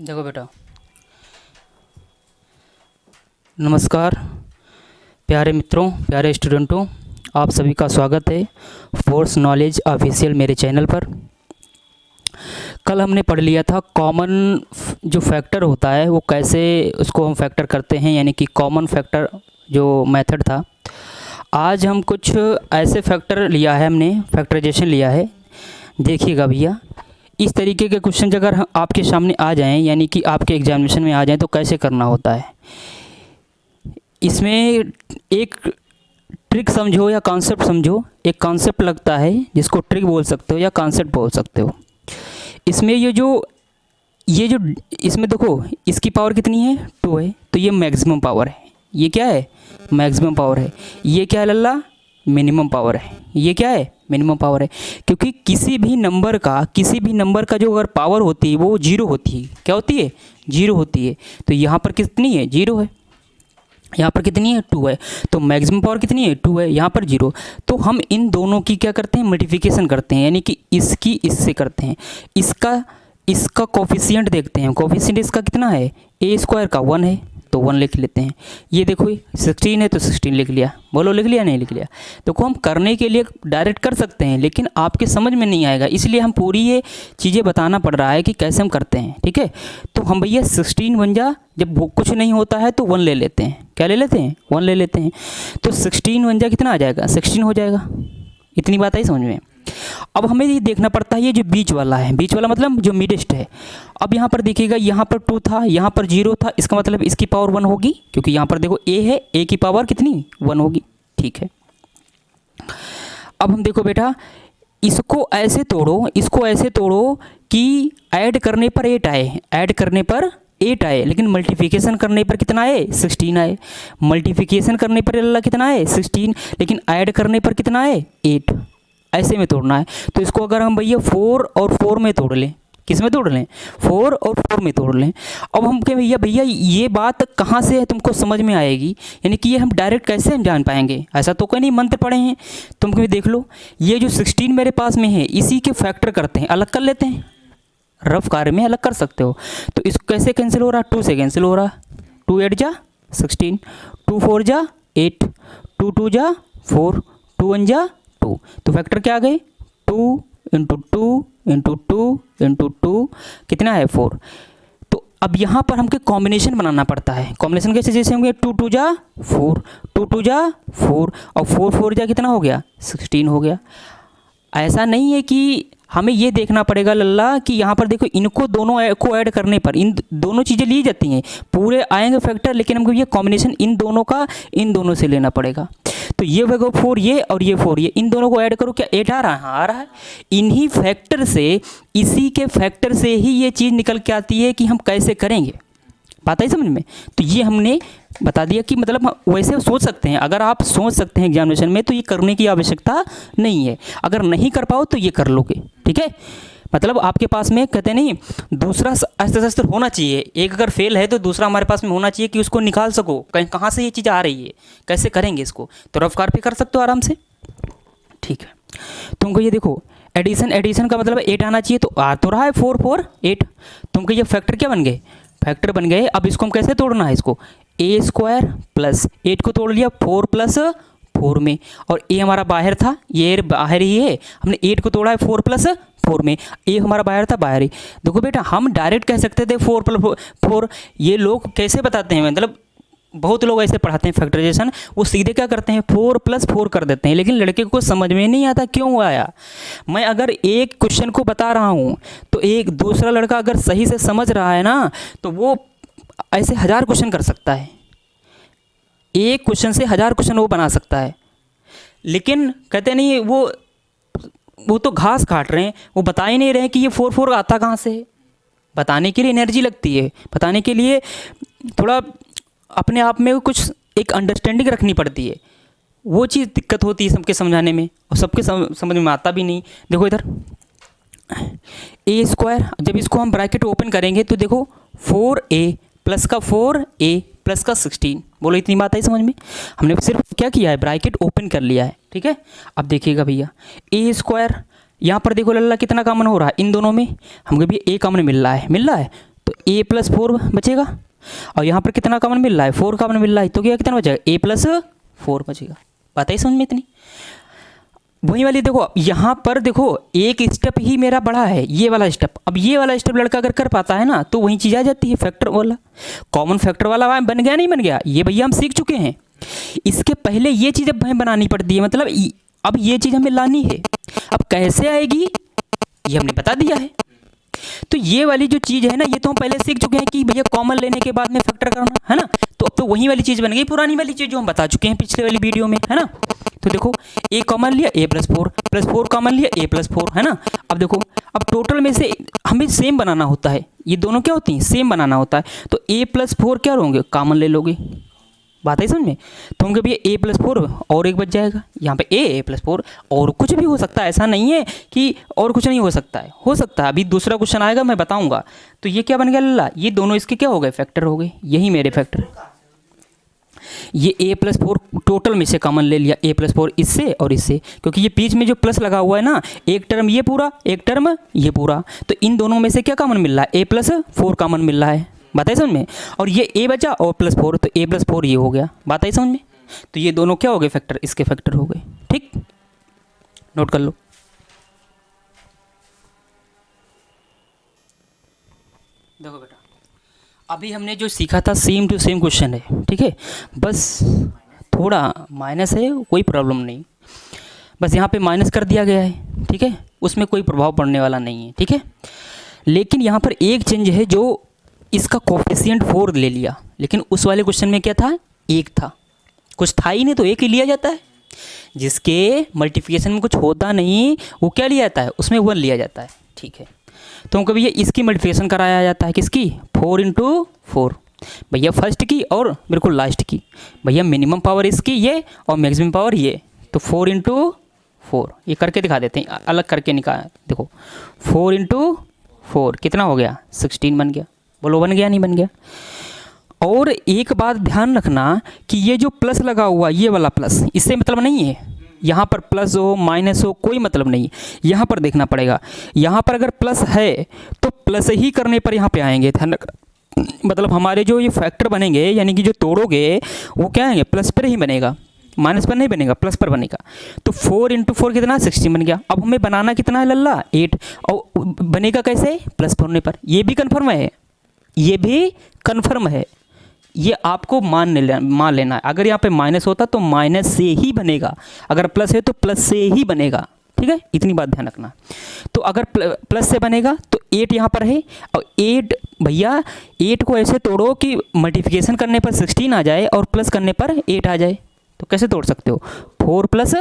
देखो बेटा, नमस्कार प्यारे मित्रों, प्यारे स्टूडेंटों, आप सभी का स्वागत है फोर्स नॉलेज ऑफिशियल मेरे चैनल पर। कल हमने पढ़ लिया था कॉमन जो फैक्टर होता है वो कैसे उसको हम फैक्टर करते हैं, यानी कि कॉमन फैक्टर जो मेथड था। आज हम कुछ ऐसे फैक्टर लिया है, हमने फैक्टराइजेशन लिया है। देखिएगा भैया, इस तरीके के क्वेश्चन अगर आपके सामने आ जाएं, यानी कि आपके एग्जामिनेशन में आ जाएं, तो कैसे करना होता है। इसमें एक ट्रिक समझो या कॉन्सेप्ट समझो। एक कॉन्सेप्ट लगता है जिसको ट्रिक बोल सकते हो या कॉन्सेप्ट बोल सकते हो। इसमें ये जो इसमें देखो, इसकी पावर कितनी है, 2 है, तो ये मैक्सिमम पावर है। ये क्या है, मैक्सिमम पावर है। ये क्या है लल्ला, मिनिमम पावर है। ये क्या है, मिनिमम पावर है। क्योंकि किसी भी नंबर का जो अगर पावर होती है वो 0 होती है। क्या होती है, 0 होती है। तो यहाँ पर कितनी है, 0 है। यहाँ पर कितनी है, 2 है। तो मैक्सिमम पावर कितनी है, 2 है, यहाँ पर 0। तो हम इन दोनों की क्या करते हैं, मल्टीप्लिकेशन करते हैं, यानी कि इसकी इससे करते हैं। इसका कोफिशिएंट देखते हैं। कोफिशिएंट इसका कितना है, a² का 1 है, तो 1 लिख लेते हैं। ये देखो 16 है तो 16 लिख लिया। बोलो लिख लिया, नहीं लिख लिया। देखो हम करने के लिए डायरेक्ट कर सकते हैं, लेकिन आपके समझ में नहीं आएगा, इसलिए हम पूरी ये चीज़ें बताना पड़ रहा है कि कैसे हम करते हैं। ठीक है, तो हम भैया 16 बन जा, जब वो कुछ नहीं होता है तो 1 ले लेते हैं। क्या ले लेते हैं, 1 ले लेते हैं। तो 16 बन जा कितना आ जाएगा, 16 हो जाएगा। इतनी बात आई समझ में। अब हमें ये देखना पड़ता है, ये जो बीच वाला है, बीच वाला मतलब जो मिडेस्ट है। अब यहाँ पर देखिएगा, यहाँ पर 2 था, यहाँ पर 0 था, इसका मतलब इसकी पावर 1 होगी, क्योंकि यहाँ पर देखो a है, a की पावर कितनी, 1 होगी। ठीक है, अब हम देखो बेटा, इसको ऐसे तोड़ो कि ऐड करने पर 8 आए, ऐड करने पर 8 आए, लेकिन मल्टीप्लिकेशन करने पर कितना आए, 16 आए। मल्टीप्लिकेशन करने पर अल्लाह कितना आए, 16, लेकिन ऐड करने पर कितना आए, 8। ऐसे में तोड़ना है। तो इसको अगर हम भैया 4 और 4 में तोड़ लें, किस में तोड़ लें, 4 और 4 में तोड़ लें। अब हम कहें भैया ये बात कहाँ से है तुमको समझ में आएगी, यानी कि ये हम डायरेक्ट कैसे हम जान पाएंगे। ऐसा तो कोई नहीं मंत्र पढ़े हैं, तुम कभी देख लो। ये जो 16 मेरे पास में है, इसी के फैक्टर करते हैं, अलग कर लेते हैं। रफ कार्य में अलग कर सकते हो। तो इसको कैसे कैंसिल हो रहा, 2 से कैंसिल हो रहा। 2 8 जा 16, 2 4 जा 8, 2 2 जा 4, 2 1 जा 2। तो फैक्टर क्या आ गए, 2 इंटू 2 इंटू 2 इंटू 2 कितना है, 4। तो अब यहाँ पर हमको कॉम्बिनेशन बनाना पड़ता है। कॉम्बिनेशन कैसे, जैसे होंगे 2 2 जा 4, 2 2 जा 4 और 4 4 जा कितना हो गया, 16 हो गया। ऐसा नहीं है कि हमें ये देखना पड़ेगा लल्ला कि यहाँ पर देखो, इनको दोनों को ऐड करने पर इन दोनों चीज़ें ली जाती हैं, पूरे आएंगे फैक्टर, लेकिन हमको ये कॉम्बिनेशन इन दोनों का इन दोनों से लेना पड़ेगा। तो ये होगा 4 ये और ये 4 ये, इन दोनों को ऐड करो, क्या 8 आ रहा है, हाँ आ रहा है। इन्हीं फैक्टर से, इसी के फैक्टर से ही ये चीज़ निकल के आती है कि हम कैसे करेंगे। बात आई समझ में। तो ये हमने बता दिया कि मतलब वैसे सोच सकते हैं, अगर आप सोच सकते हैं एग्जामिनेशन में, तो ये करने की आवश्यकता नहीं है। अगर नहीं कर पाओ तो ये कर लोगे। ठीक है, मतलब आपके पास में कहते नहीं, दूसरा अस्त्र शस्त्र होना चाहिए। एक अगर फेल है तो दूसरा हमारे पास में होना चाहिए कि उसको निकाल सको, कहाँ से ये चीज़ आ रही है, कैसे करेंगे इसको। तो रफ कार पे कर सकते हो आराम से। ठीक है, तुमको ये देखो, एडिशन का मतलब 8 आना चाहिए, तो आ तो रहा है 4 4 8। तुमको ये फैक्टर क्या बन गए, फैक्टर बन गए। अब इसको हम कैसे तोड़ना है, इसको a² प्लस 8 को तोड़ लिया 4 प्लस 4 में, और a हमारा बाहर था, ये बाहर ही है, हमने 8 को तोड़ा है 4 प्लस 4 में, a हमारा बाहर था, बाहर ही। देखो बेटा, हम डायरेक्ट कह सकते थे 4 प्लस 4। ये लोग कैसे बताते हैं, मतलब बहुत लोग ऐसे पढ़ाते हैं फैक्टराइजेशन, वो सीधे क्या करते हैं 4 प्लस 4 कर देते हैं, लेकिन लड़के को समझ में नहीं आता क्यों आया। मैं अगर एक क्वेश्चन को बता रहा हूँ, तो एक दूसरा लड़का अगर सही से समझ रहा है ना, तो वो ऐसे 1000 क्वेश्चन कर सकता है। एक क्वेश्चन से 1000 क्वेश्चन वो बना सकता है। लेकिन कहते नहीं, वो तो घास काट रहे हैं, वो बता ही नहीं रहे कि ये 4 4 आता कहाँ से है। बताने के लिए एनर्जी लगती है, बताने के लिए थोड़ा अपने आप में कुछ एक अंडरस्टैंडिंग रखनी पड़ती है। वो चीज़ दिक्कत होती है सबके समझाने में, और सबके समझ में आता भी नहीं। देखो इधर a², जब इसको हम ब्रैकेट ओपन करेंगे तो देखो 4a प्लस का 4a प्लस का 16। बोलो इतनी बात आई समझ में। हमने सिर्फ क्या किया है, ब्रैकेट ओपन कर लिया है। ठीक है, अब देखिएगा भैया, a², यहाँ पर देखो लल्ला कितना कॉमन हो रहा है इन दोनों में, हमको भी a कॉमन मिल रहा है, तो a प्लस 4 बचेगा, और यहाँ पर कितना कॉमन मिल रहा है, 4 कॉमन मिल रहा है, तो क्या कितना बचेगा, a प्लस 4 बचेगा। बात है समझ में इतनी। वही वाली देखो यहाँ पर देखो एक स्टेप ही मेरा बढ़ा है, ये वाला स्टेप। अब ये वाला स्टेप लड़का अगर कर पाता है ना तो वही चीज़ आ जाती है, फैक्टर वाला, कॉमन फैक्टर वाला बन गया नहीं बन गया, ये भैया हम सीख चुके हैं। इसके पहले ये चीज़ अब हमें बनानी पड़ती है, मतलब अब ये चीज़ हमें लानी है। अब कैसे आएगी ये हमने बता दिया है। तो ये वाली जो चीज़ है ना, ये तो हम पहले सीख चुके हैं कि भैया कॉमन लेने के बाद में फैक्टर करना है ना। तो अब तो वही वाली चीज़ बन गई, पुरानी वाली चीज़ जो हम बता चुके हैं पिछले वाली वीडियो में, है ना। तो देखो a कॉमन लिया a प्लस 4 कॉमन लिया a प्लस 4, है ना। अब देखो अब टोटल में से हमें सेम बनाना होता है, ये दोनों क्या होती हैं, सेम बनाना होता है। तो a प्लस 4 क्या होंगे, कॉमन ले लोगे। बात है समझ में। तो हम कभी a प्लस 4 और एक बच जाएगा, यहाँ पे a प्लस 4 और कुछ भी हो सकता है, ऐसा नहीं है कि और कुछ नहीं हो सकता है, हो सकता है। अभी दूसरा क्वेश्चन आएगा मैं बताऊंगा। तो ये क्या बन गया लल्ला, ये दोनों इसके क्या हो गए, फैक्टर हो गए, यही मेरे फैक्टर। ये a प्लस 4 टोटल में से कॉमन ले लिया, a प्लस 4 इससे और इससे, क्योंकि ये बीच में जो प्लस लगा हुआ है ना, एक टर्म ये पूरा एक टर्म ये पूरा, तो इन दोनों में से क्या कॉमन मिल रहा है, a प्लस 4 कॉमन मिल रहा है। बात है समझ में। और ये a बचा और प्लस 4, तो a प्लस 4 ये हो गया। बात है समझ में। तो ये दोनों क्या हो गए, फैक्टर, इसके फैक्टर हो गए। ठीक, नोट कर लो। देखो बेटा अभी हमने जो सीखा था सेम टू सेम क्वेश्चन है, ठीक है। बस थोड़ा माइनस है, कोई प्रॉब्लम नहीं, बस यहाँ पे माइनस कर दिया गया है, ठीक है, उसमें कोई प्रभाव पड़ने वाला नहीं है, ठीक है। लेकिन यहाँ पर एक चेंज है, जो इसका कोफिशिएंट 4 ले लिया, लेकिन उस वाले क्वेश्चन में क्या था, 1 था, कुछ था ही नहीं, तो 1 ही लिया जाता है। जिसके मल्टीप्लिकेशन में कुछ होता नहीं वो क्या लिया जाता है, उसमें 1 लिया जाता है, ठीक है। तो हम कभी ये इसकी मल्टीप्लिकेशन कराया जाता है, किसकी, 4 × 4, भैया फर्स्ट की और बिल्कुल लास्ट की, भैया मिनिमम पावर इसकी ये और मैक्सिमम पावर ये, तो 4 × 4 ये करके दिखा देते हैं, अलग करके निकाल। देखो 4 × 4 कितना हो गया, 16 बन गया। बोलो बन गया नहीं बन गया। और एक बात ध्यान रखना कि ये जो प्लस लगा हुआ, ये वाला प्लस, इससे मतलब नहीं है, यहाँ पर प्लस हो माइनस हो कोई मतलब नहीं, यहाँ पर देखना पड़ेगा। यहाँ पर अगर प्लस है तो प्लस ही करने पर यहाँ पे आएंगे, ध्यान रखना। मतलब हमारे जो ये फैक्टर बनेंगे, यानी कि जो तोड़ोगे वो क्या आएंगे, प्लस पर ही बनेगा, माइनस पर नहीं बनेगा, प्लस पर बनेगा। तो 4 × 4 कितना, 16 बन गया। अब हमें बनाना कितना है लल्ला, 8, और बनेगा कैसे, प्लस होने पर। ये भी कन्फर्म है, ये भी कन्फर्म है, ये आपको मान लेना है। अगर यहाँ पे माइनस होता तो माइनस से ही बनेगा, अगर प्लस है तो प्लस से ही बनेगा, ठीक है, इतनी बात ध्यान रखना। तो अगर प्लस से बनेगा तो 8 यहाँ पर है, और 8 भैया 8 को ऐसे तोड़ो कि मल्टीप्लिकेशन करने पर 16 आ जाए और प्लस करने पर 8 आ जाए। तो कैसे तोड़ सकते हो, 4 +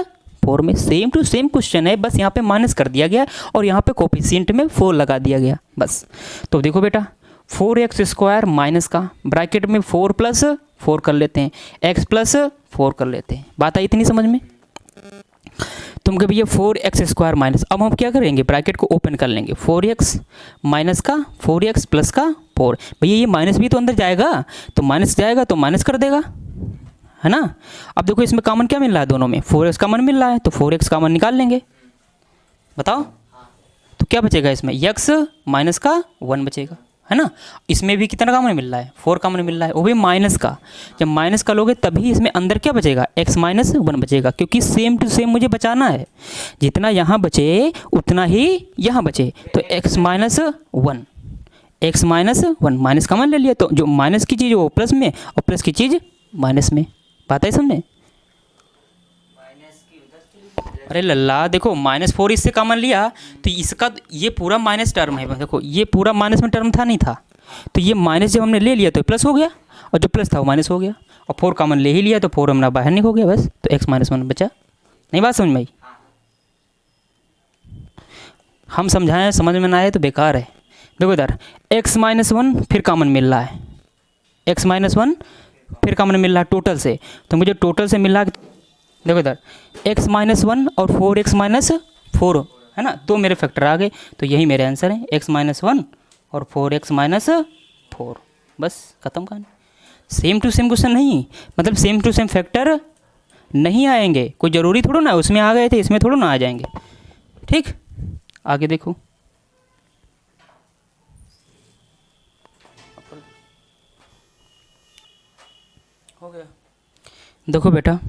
4 में सेम टू सेम क्वेश्चन है, बस यहाँ पे माइनस कर दिया गया और यहाँ पे कोफिशिएंट में 4 लगा दिया गया बस। तो देखो बेटा 4x² माइनस का ब्रैकेट में 4 + 4 कर लेते हैं, x + 4 कर लेते हैं। बात आई इतनी समझ में। तुम कभी ये 4x² माइनस, अब हम क्या करेंगे, ब्रैकेट को ओपन कर लेंगे, 4x माइनस का 4x प्लस का 4। भैया ये माइनस भी तो अंदर जाएगा, तो माइनस जाएगा तो माइनस कर देगा, है ना। अब देखो इसमें कॉमन क्या मिल रहा है, दोनों में 4x कॉमन मिल रहा है, तो 4x कॉमन निकाल लेंगे। बताओ तो क्या बचेगा इसमें, x माइनस का 1 बचेगा, है ना। इसमें भी कितना कॉमन मिल रहा है, 4 कॉमन मिल रहा है, वो भी माइनस का। जब माइनस का लोगे तभी इसमें अंदर क्या बचेगा, x - 1 बचेगा, क्योंकि सेम टू सेम मुझे बचाना है, जितना यहाँ बचे उतना ही यहाँ बचे। तो x - 1, x - 1 माइनस कॉमन ले लिया, तो जो माइनस की चीज़ वो प्लस में और प्लस की चीज़ माइनस में। बात है समझे। अरे लल्ला देखो -4 इससे कॉमन लिया तो इसका ये पूरा माइनस टर्म है, देखो ये पूरा माइनस में टर्म था नहीं था, तो ये माइनस जब हमने ले लिया तो प्लस हो गया, और जो प्लस था वो माइनस हो गया, और 4 कॉमन ले ही लिया तो 4 हमारा बाहर नहीं हो गया बस। तो x - 1 बचा। नहीं बात समझ में आई, हम समझाएं समझ में ना आए तो बेकार है। देखो इधर x - 1 फिर कॉमन मिल रहा है, x - 1 फिर कॉमन मिल रहा है टोटल से, तो मुझे टोटल से मिल रहा है, देखो इधर x - 1 और 4x - 4, है ना, दो मेरे फैक्टर आ गए, तो यही मेरे आंसर है, x - 1 और 4x - 4, बस खत्म कहानी। सेम टू सेम क्वेश्चन नहीं, मतलब सेम टू सेम फैक्टर नहीं आएंगे, कोई ज़रूरी थोड़ा ना उसमें आ गए थे इसमें थोड़ा ना आ जाएंगे। ठीक, आगे देखो हो गया। देखो बेटा,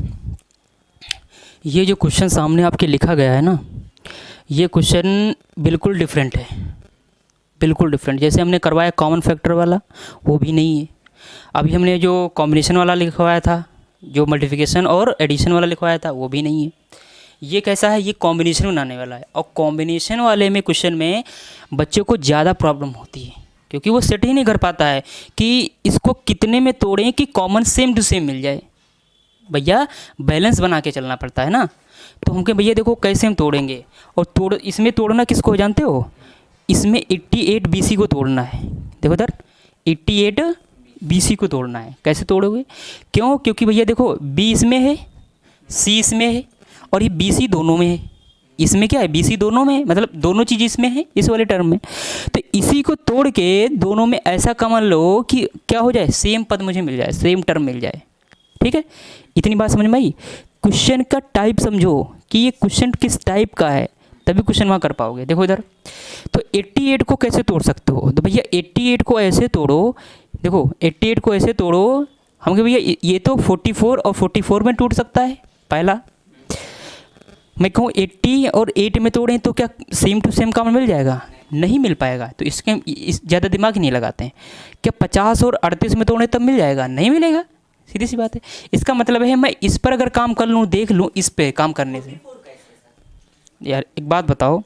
ये जो क्वेश्चन सामने आपके लिखा गया है ना, ये क्वेश्चन बिल्कुल डिफरेंट है, बिल्कुल डिफरेंट। जैसे हमने करवाया कॉमन फैक्टर वाला, वो भी नहीं है। अभी हमने जो कॉम्बिनेशन वाला लिखवाया था, जो मल्टीप्लिकेशन और एडिशन वाला लिखवाया था, वो भी नहीं है। ये कैसा है, ये कॉम्बिनेशन बनाने वाला है। और कॉम्बिनेशन वाले में क्वेश्चन में बच्चों को ज़्यादा प्रॉब्लम होती है, क्योंकि वो सेट ही नहीं कर पाता है कि इसको कितने में तोड़ें कि कॉमन सेम टू सेम मिल जाए। भैया बैलेंस बना के चलना पड़ता है ना। तो हम कहें भैया देखो कैसे हम तोड़ेंगे, और इसमें तोड़ना किसको जानते हो, इसमें 88 BC को तोड़ना है। देखो इधर 88 BC को तोड़ना है। कैसे तोड़ोगे, क्यों, क्योंकि भैया देखो B इसमें है, C इसमें है, और ये BC दोनों में है। इसमें क्या है, BC दोनों में है, मतलब दोनों चीज़ इसमें है इस वाले टर्म में। तो इसी को तोड़ के दोनों में ऐसा कॉमन लो कि क्या हो जाए, सेम पद मुझे मिल जाए, सेम टर्म मिल जाए। ठीक है, इतनी बात समझ में आई। क्वेश्चन का टाइप समझो कि ये क्वेश्चन किस टाइप का है, तभी क्वेश्चन वहाँ कर पाओगे। देखो इधर, तो 88 को कैसे तोड़ सकते हो, तो भैया 88 को ऐसे तोड़ो। देखो 88 को ऐसे तोड़ो, हम कहें भैया ये तो 44 और 44 में टूट सकता है। पहला मैं कहूँ 80 और 8 में तोड़ें तो क्या सेम टू सेम कॉमन मिल जाएगा, नहीं मिल पाएगा। तो इसके ज़्यादा दिमाग नहीं लगाते हैं। क्या 50 और 38 में तोड़ें तब मिल जाएगा, नहीं मिलेगा, सीधी सी बात है। इसका मतलब है मैं इस पर अगर काम कर लूँ, देख लूँ, इस पे काम करने से। यार एक बात बताओ,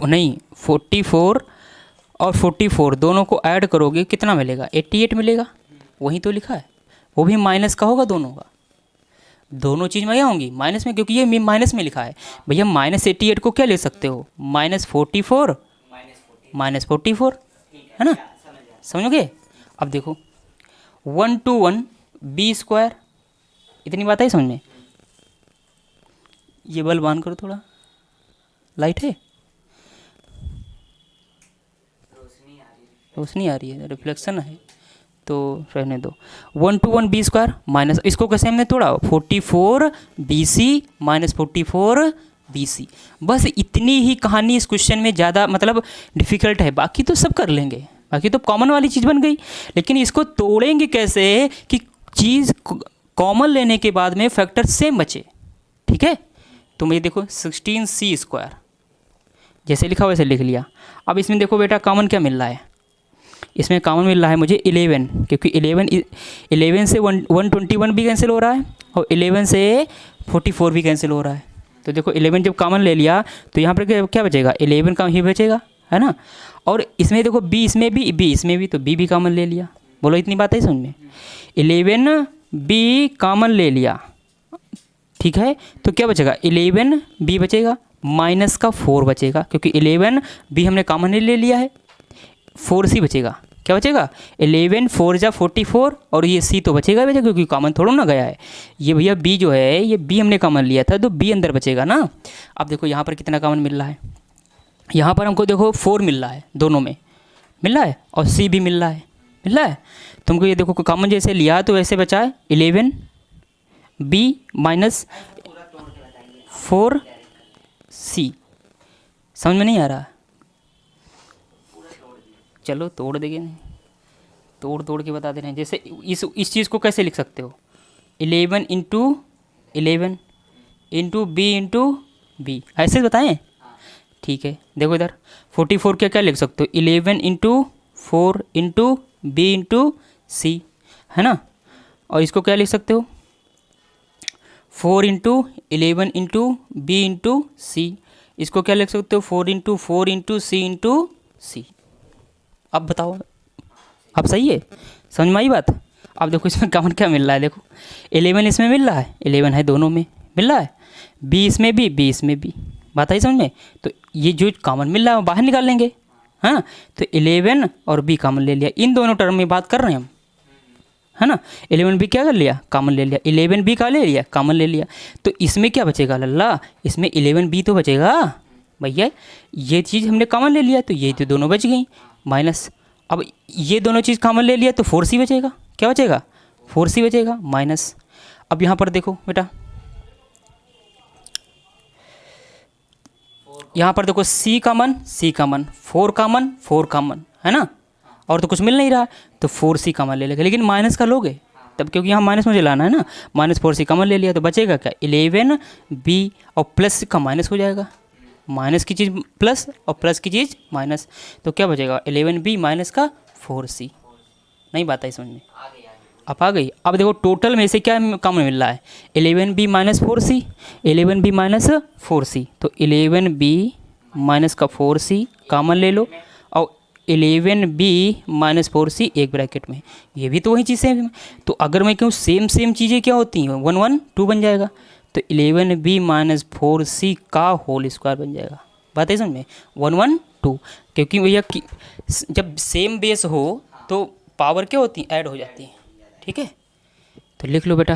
नहीं 44 और 44 दोनों को ऐड करोगे कितना मिलेगा, 88 मिलेगा। वही तो लिखा है, वो भी माइनस का होगा दोनों का। दोनों चीज़ में क्या होंगी, माइनस में, क्योंकि ये माइनस में लिखा है। भैया -88 को क्या ले सकते हो, -44 -44, है ना, समझोगे। अब देखो 1 to 1 B², इतनी बात है समझ में। ये बल्ब ऑन करो, थोड़ा लाइट है, रोशनी आ रही है, रिफ्लेक्शन है, तो रहने दो। 1 to 1 B² माइनस, इसको कैसे हमने तोड़ा, 44 BC -44 BC। बस इतनी ही कहानी इस क्वेश्चन में, ज़्यादा मतलब डिफ़िकल्ट है, बाकी तो सब कर लेंगे, बाकी तो कॉमन वाली चीज़ बन गई। लेकिन इसको तोड़ेंगे कैसे कि चीज़ कॉमन लेने के बाद में फैक्टर सेम बचे। ठीक है, तो मुझे देखो 16C², जैसे लिखा वैसे लिख लिया। अब इसमें देखो बेटा कॉमन क्या मिल रहा है, इसमें कॉमन मिल रहा है मुझे 11, क्योंकि 11 से 121 भी कैंसिल हो रहा है, और 11 से 44 भी कैंसिल हो रहा है। तो देखो 11 जब कॉमन ले लिया तो यहाँ पर क्या बचेगा, 11 का ही बचेगा, है ना। और इसमें देखो B इसमें भी, B इसमें भी, तो B भी कॉमन ले लिया। बोलो इतनी बात है समझ में, 11 B कॉमन ले लिया, ठीक है। तो क्या बचेगा, 11 B बचेगा, माइनस का 4 बचेगा, क्योंकि 11 B हमने कॉमन ले लिया है। 4C बचेगा, क्या बचेगा, 11 4 जा 44, और ये C तो बचेगा बचेगा, क्योंकि कॉमन थोड़ा ना गया है। ये भैया B जो है, ये B हमने कॉमन लिया था, तो B अंदर बचेगा ना। अब देखो यहाँ पर कितना कॉमन मिल रहा है, यहाँ पर हमको देखो 4 मिल रहा है, दोनों में मिल रहा है, और C भी मिल रहा है, तुमको ये देखो कॉमन जैसे लिया तो वैसे बचा है 11 B माइनस 4 C। समझ में नहीं आ रहा, चलो तोड़ देंगे, तोड़ के बता दे रहे हैं। जैसे इस चीज़ को कैसे लिख सकते हो, 11 × 11 × B ऐसे बताएं, ठीक है। देखो इधर 44 क्या लिख सकते हो, 11 × 4 × B × C, है ना। और इसको क्या लिख सकते हो, 4 × 11 × B × C। इसको क्या लिख सकते हो, 4 × 4 × C × C। अब बताओ, अब सही है, समझ में आई बात। अब देखो इसमें कॉमन क्या मिल रहा है, देखो 11 इसमें मिल रहा है, 11 है दोनों में मिल रहा है, B इसमें भी, B इसमें भी, बात आई समझ में। तो ये जो कॉमन मिल रहा है वो बाहर निकाल लेंगे, हाँ। तो 11 और B कॉमन ले लिया, इन दोनों टर्म में बात कर रहे हैं हम, है ना। 11 B क्या कर लिया, कॉमन ले लिया, 11 B का ले लिया, कॉमन ले लिया। तो इसमें क्या बचेगा लल्ला, इसमें 11 B तो बचेगा भैया, ये चीज़ हमने कॉमन ले लिया, तो ये तो दोनों बच गई, माइनस। अब ये दोनों चीज़ कॉमन ले लिया तो 4C बचेगा, क्या बचेगा, 4C बचेगा, माइनस। अब यहाँ पर देखो बेटा, यहाँ पर देखो C कॉमन, 4 कॉमन, 4 कॉमन, है ना। और तो कुछ मिल नहीं रहा, तो 4C कॉमन ले लेगा, लेकिन माइनस का लोगे तब क्योंकि यहाँ माइनस मुझे लाना है ना, -4c कॉमन ले लिया तो बचेगा क्या 11b और प्लस का माइनस हो जाएगा, माइनस की चीज़ प्लस और प्लस की चीज़ माइनस, तो क्या बचेगा 11b माइनस का 4c। नहीं बात आई समझ में, अब आ गई। अब देखो टोटल में से क्या कॉमन मिल रहा है 11b minus 4c, 11b minus 4c, तो 11b माइनस का 4c कॉमन ले लो और 11b माइनस 4c एक ब्रैकेट में, ये भी तो वही चीज़ें हैं। तो अगर मैं कहूँ सेम चीज़ें क्या होती हैं 1 1 2 बन जाएगा, तो 11b माइनस 4c का होल स्क्वायर बन जाएगा। बात है समझ में 1 1 2, क्योंकि भैया जब सेम बेस हो तो पावर क्या होती है ऐड हो जाती है। ठीक है, तो लिख लो बेटा।